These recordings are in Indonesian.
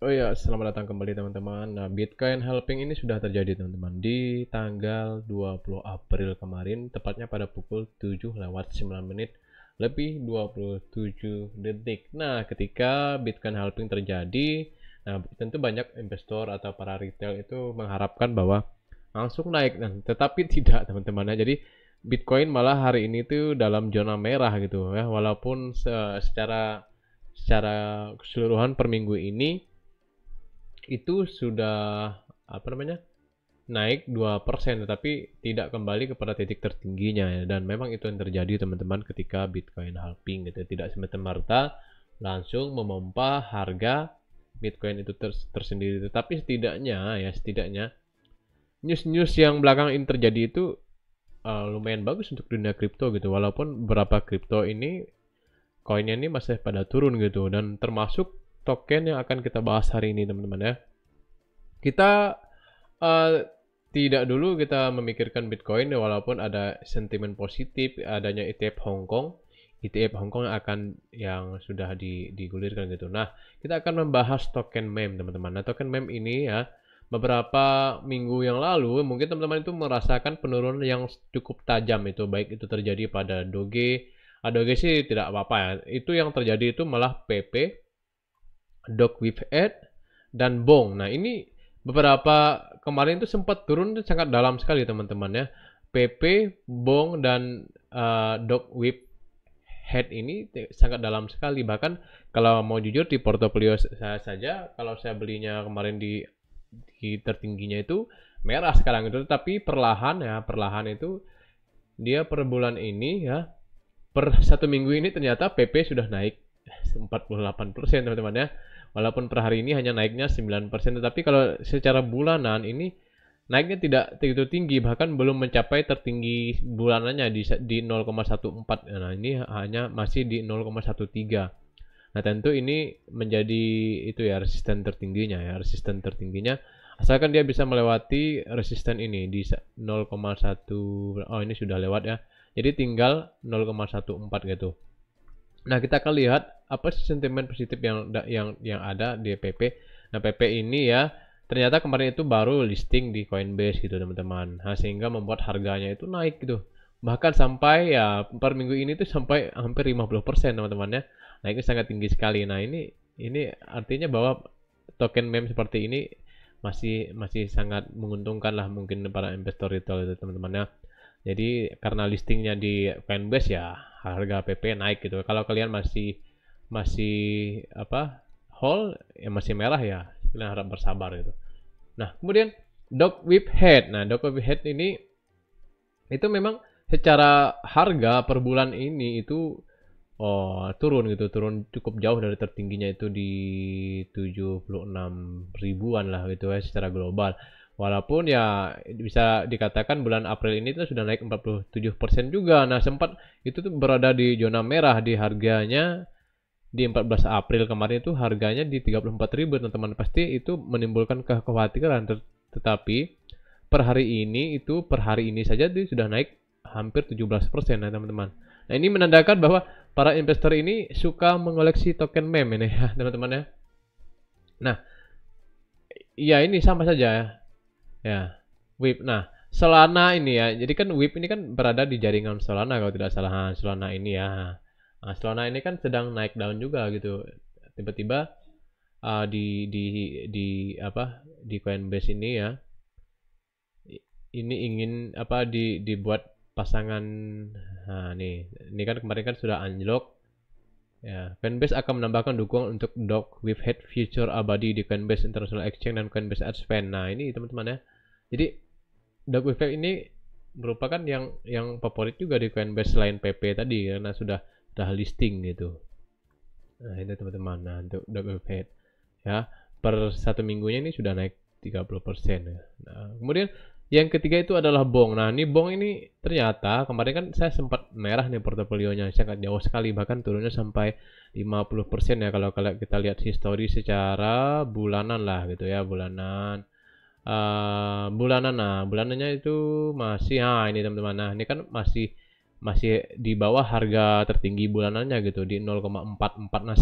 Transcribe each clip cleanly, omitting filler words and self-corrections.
Oh ya, selamat datang kembali teman-teman. Nah, Bitcoin halving ini sudah terjadi teman-teman di tanggal 20 April kemarin, tepatnya pada pukul 7:09 lebih 27 detik. Nah, ketika Bitcoin halving terjadi, nah tentu banyak investor atau para retail itu mengharapkan bahwa langsung naik. Nah, tetapi tidak teman-teman. Nah, jadi Bitcoin malah hari ini tuh dalam zona merah gitu ya, walaupun secara secara keseluruhan per minggu ini itu sudah apa namanya naik 2%, tetapi tidak kembali kepada titik tertingginya ya. Dan memang itu yang terjadi teman-teman ketika Bitcoin halving gitu, tidak semata-mata langsung memompa harga Bitcoin itu tersendiri, tetapi setidaknya news-news yang belakang ini terjadi itu lumayan bagus untuk dunia kripto gitu, walaupun beberapa kripto ini koinnya ini masih pada turun gitu, dan termasuk token yang akan kita bahas hari ini teman-teman ya. Kita tidak dulu kita memikirkan Bitcoin ya, walaupun ada sentimen positif adanya ETF Hong Kong. ETF Hong Kong yang sudah digulirkan gitu. Nah, kita akan membahas token meme teman-teman. Nah, token meme ini ya, beberapa minggu yang lalu mungkin teman-teman itu merasakan penurunan yang cukup tajam itu, baik itu terjadi pada Doge. Doge sih tidak apa-apa ya. Itu yang terjadi itu malah PP, Dog with Ed, dan Bong. Nah, ini beberapa kemarin itu sempat turun itu sangat dalam sekali teman-teman ya. PP, Bong, dan Dog with Head ini sangat dalam sekali. Bahkan kalau mau jujur di portofolio saya saja, kalau saya belinya kemarin di tertingginya itu merah sekarang itu, tapi perlahan itu dia per bulan ini ya, per satu minggu ini ternyata PP sudah naik 48% teman-teman ya. Walaupun per hari ini hanya naiknya 9%, tetapi kalau secara bulanan ini naiknya tidak begitu tinggi, bahkan belum mencapai tertinggi bulanannya di 0,14. Nah, ini hanya masih di 0,13. Nah, tentu ini menjadi itu ya resisten tertingginya asalkan dia bisa melewati resisten ini di 0,1. Oh, ini sudah lewat ya. Jadi tinggal 0,14 gitu. Nah, kita akan lihat apa sih sentimen positif yang ada di PP. Nah, PP ini ya ternyata kemarin itu baru listing di Coinbase gitu teman-teman. Nah, sehingga membuat harganya itu naik gitu. Bahkan sampai ya per minggu ini tuh sampai hampir 50% teman-teman ya. Nah, itu sangat tinggi sekali. Nah, ini artinya bahwa token meme seperti ini masih sangat menguntungkan lah mungkin para investor retail itu teman-teman ya. Jadi karena listingnya di Coinbase ya harga PP naik gitu. Kalau kalian masih masih hold ya masih merah ya, kalian harap bersabar gitu. Nah, kemudian Dog with Head. Nah, Dog with Head ini itu memang secara harga per bulan ini itu turun gitu, turun cukup jauh dari tertingginya itu di 76 ribuan lah gitu ya secara global. Walaupun ya bisa dikatakan bulan April ini tuh sudah naik 47% juga. Nah, sempat itu tuh berada di zona merah di harganya di 14 April kemarin itu harganya di 34.000 teman-teman. Pasti itu menimbulkan kekhawatiran, tetapi per hari ini saja itu sudah naik hampir 17% ya teman-teman. Nah, ini menandakan bahwa para investor ini suka mengoleksi token meme ini ya teman-teman ya. Nah, ya ini sama saja ya. Ya, WIP. Nah, Solana ini ya. Jadi kan WIP ini kan berada di jaringan Solana kalau tidak salah. Nah, Solana ini ya. Nah, Solana ini kan sedang naik daun juga gitu. Tiba-tiba di Coinbase ini ya. Ini ingin dibuat pasangan. Nah, ini kan kemarin kan sudah anjlok. Ya, Coinbase akan menambahkan dukungan untuk Dog with Head future abadi di Coinbase International Exchange dan Coinbase Advance. Nah, ini teman-teman ya. Jadi Dog with Head ini merupakan yang favorit juga di Coinbase selain PP tadi karena sudah listing gitu. Nah, ini teman-teman. Nah, untuk Dog with Head ya, per satu minggunya ini sudah naik 30% ya. Nah, kemudian yang ketiga itu adalah Bong. Nah, ini Bong ini ternyata kemarin kan saya sempat merah nih portofolionya, sangat jauh sekali, bahkan turunnya sampai 50% ya kalau kita lihat histori secara bulanan lah gitu ya, bulanan. Bulanannya itu masih ini teman-teman. Nah, ini kan masih masih di bawah harga tertinggi bulanannya gitu di 0,44. Nah,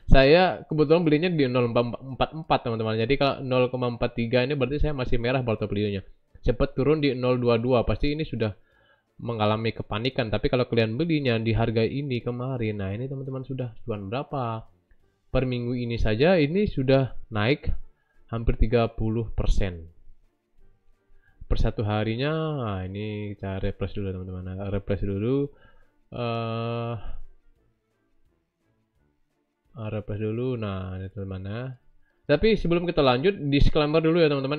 saya kebetulan belinya di 0,44 teman-teman. Jadi kalau 0,43 ini berarti saya masih merah portofolionya. Cepat turun di 0,22, pasti ini sudah mengalami kepanikan. Tapi kalau kalian belinya di harga ini kemarin, nah ini teman-teman sudah cuan berapa? Per minggu ini saja ini sudah naik hampir 30%. Per satu harinya, nah ini kita refresh dulu teman-teman. Refresh dulu. eh refresh dulu. Nah, ini teman-teman ya. Tapi sebelum kita lanjut, disclaimer dulu ya teman-teman.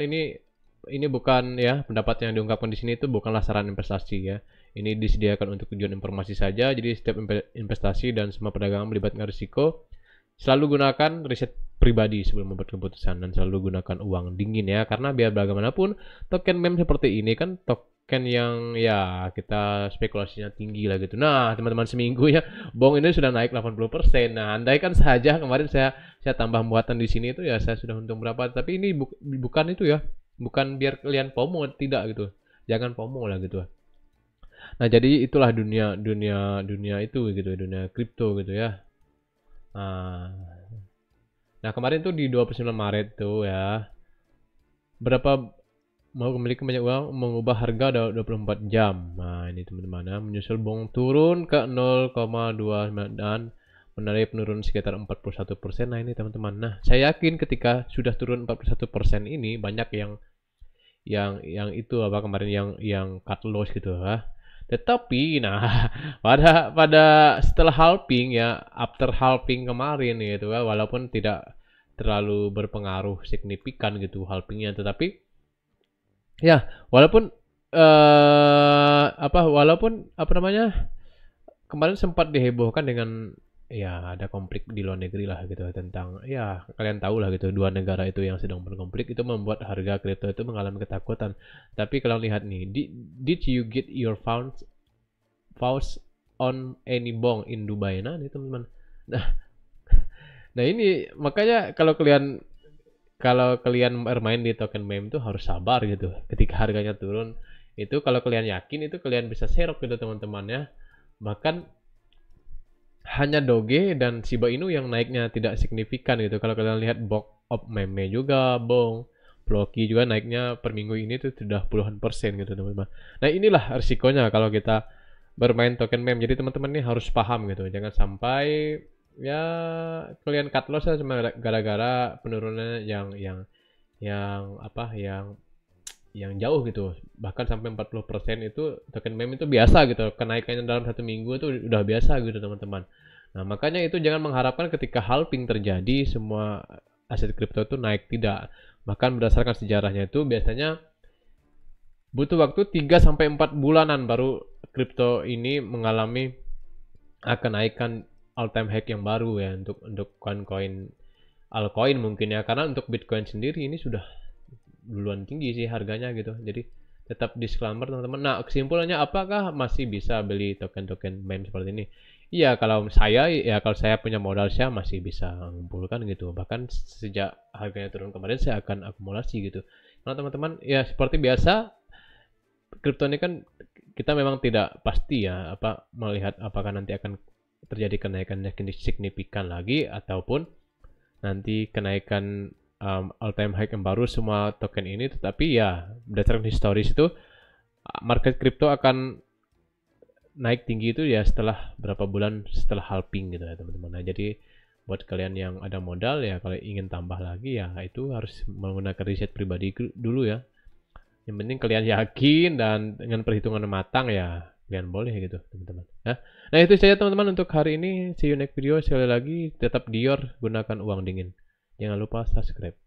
Ini bukan ya pendapat yang diungkapkan di sini itu bukanlah saran investasi ya. Ini disediakan untuk tujuan informasi saja. Jadi setiap investasi dan semua perdagangan melibatkan risiko. Selalu gunakan riset pribadi sebelum membuat keputusan dan selalu gunakan uang dingin ya, karena biar bagaimanapun token meme seperti ini kan token yang ya kita spekulasinya tinggi lah gitu. Nah teman-teman, seminggu ya bong ini sudah naik 80%. Nah andaikan saja kemarin saya tambah muatan di sini itu ya saya sudah untung berapa. Tapi ini bukan itu ya, bukan biar kalian FOMO, tidak gitu, jangan FOMO lah gitu. Nah jadi itulah dunia dunia dunia itu gitu, dunia kripto gitu ya. Nah, nah kemarin tuh di 29 Maret tuh ya, berapa mau memiliki banyak uang mengubah harga 24 jam. Nah ini teman-teman ya, menyusul bong turun ke 0,29 dan menarik penurunan sekitar 41%. Nah ini teman-teman, nah saya yakin ketika sudah turun 41% ini banyak yang itu apa kemarin yang cut loss gitu ya. Tetapi nah pada setelah halving ya, after halving kemarin gitu ya, walaupun tidak terlalu berpengaruh signifikan gitu halvingnya, tetapi ya walaupun walaupun apa namanya, kemarin sempat dihebohkan dengan ya ada konflik di luar negeri lah gitu tentang ya kalian tahu lah gitu, dua negara itu yang sedang berkonflik itu membuat harga kripto itu mengalami ketakutan. Tapi kalau lihat nih, did you get your funds on any bong in Dubai? Nah ini teman-teman, nah nah ini makanya kalau kalian bermain di token meme tuh harus sabar gitu ketika harganya turun. Itu kalau kalian yakin itu kalian bisa serok gitu teman-teman ya. Bahkan hanya Doge dan Shiba Inu yang naiknya tidak signifikan gitu. Kalau kalian lihat box of meme juga, Bong, Floki juga naiknya per minggu ini tuh sudah puluhan persen gitu teman-teman. Nah inilah risikonya kalau kita bermain token meme. Jadi teman-teman ini harus paham gitu. Jangan sampai ya kalian cut loss ya cuma gara-gara penurunan yang apa yang jauh gitu, bahkan sampai 40% itu token meme itu biasa gitu, kenaikannya dalam satu minggu itu udah biasa gitu teman-teman. Nah makanya itu jangan mengharapkan ketika halving terjadi semua aset kripto itu naik, tidak. Bahkan berdasarkan sejarahnya itu biasanya butuh waktu 3 sampai 4 bulanan baru kripto ini mengalami kenaikan all time high yang baru ya, untuk koin-koin altcoin mungkin ya, karena untuk Bitcoin sendiri ini sudah duluan tinggi sih harganya gitu. Jadi tetap disclaimer teman-teman. Nah kesimpulannya, apakah masih bisa beli token-token meme seperti ini? Iya, kalau saya punya modal saya masih bisa mengumpulkan gitu. Bahkan sejak harganya turun kemarin saya akan akumulasi gitu. Nah teman-teman ya seperti biasa, kripto ini kan kita memang tidak pasti ya apa melihat apakah nanti akan terjadi kenaikan yang signifikan lagi ataupun nanti kenaikan all time high yang baru semua token ini. Tetapi ya berdasarkan historis itu market kripto akan naik tinggi itu ya setelah berapa bulan setelah halving gitu ya teman-teman. Nah jadi buat kalian yang ada modal ya, kalau ingin tambah lagi ya itu harus menggunakan riset pribadi dulu ya. Yang penting kalian yakin dan dengan perhitungan matang ya kalian boleh gitu teman-teman ya. Nah itu saja teman-teman untuk hari ini. See you next video. Sekali lagi tetap Dior, gunakan uang dingin. Jangan lupa subscribe.